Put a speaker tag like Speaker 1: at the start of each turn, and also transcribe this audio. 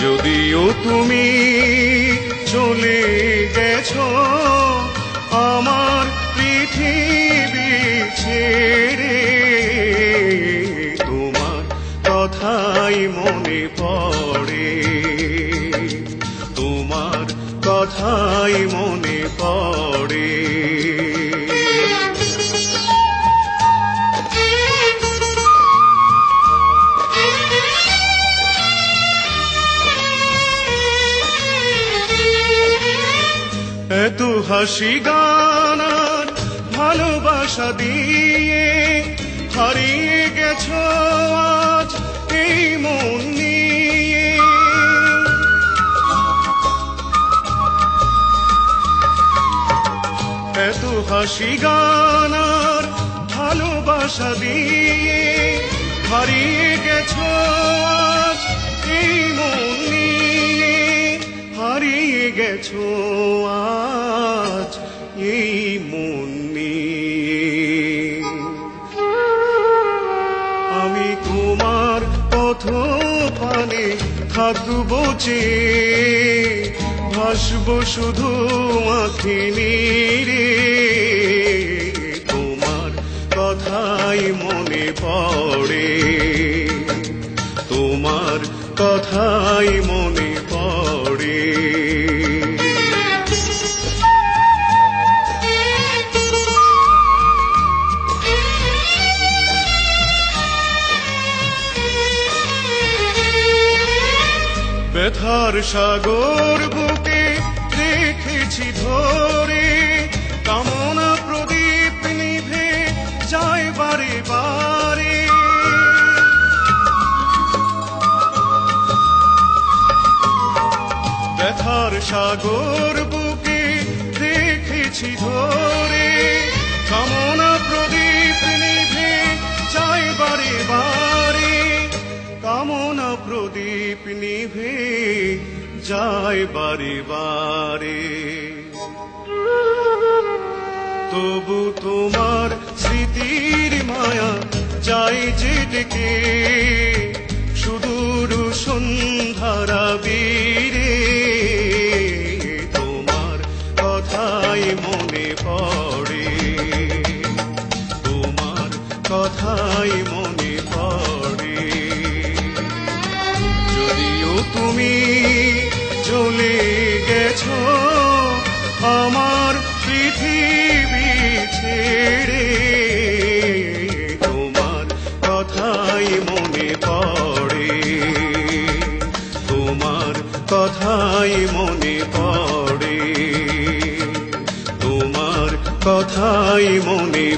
Speaker 1: যদিও তুমি চলে গেছো আমার পৃথিবী ছেড়ে, তোমার কথাই মনে পড়ে, তোমার কথাই মনে পড়ে। এত হাসি গান আর ভালোবাসা দিয়ে হারিয়ে গেছো আজ এই মন নিয়ে। এত হাসি গান আর ভালোবাসা দিয়ে হারিয়ে গেছো আজ এই মন নিয়ে, হারিয়ে গেছো আজ এই মন নিয়ে। আমি তোমার পথ পানে থাকবো চেয়ে, ভাসবো শুধু আঁখি নিরে, তোমার কথাই মনে পড়ে, তোমার কথাই মনে পড়ে। ব্যথার সাগর বুকে রেখেছি ধরে, কামনা প্রদীপ নিভে যায় বারে বারে। ব্যথার সাগর বুকে রেখেছি ধরে, কামনা প্রদীপ নিভে যায় বারে বারে, কামনা প্রদীপ নিভে যায় বারে বারে। তবু তোমার স্মৃতির মায়া যায় যে ডেকে, সুদূর সন্ধ্যারা বীরে, তোমার কথাই মনে পড়ে, তোমার কথাই মনে পড়ে। যদিও তুমি চলে গেছো আমার পৃথিবী ছেড়ে, তোমার কথাই মনে পড়ে, তোমার কথাই মনে পড়ে, তোমার কথাই মনে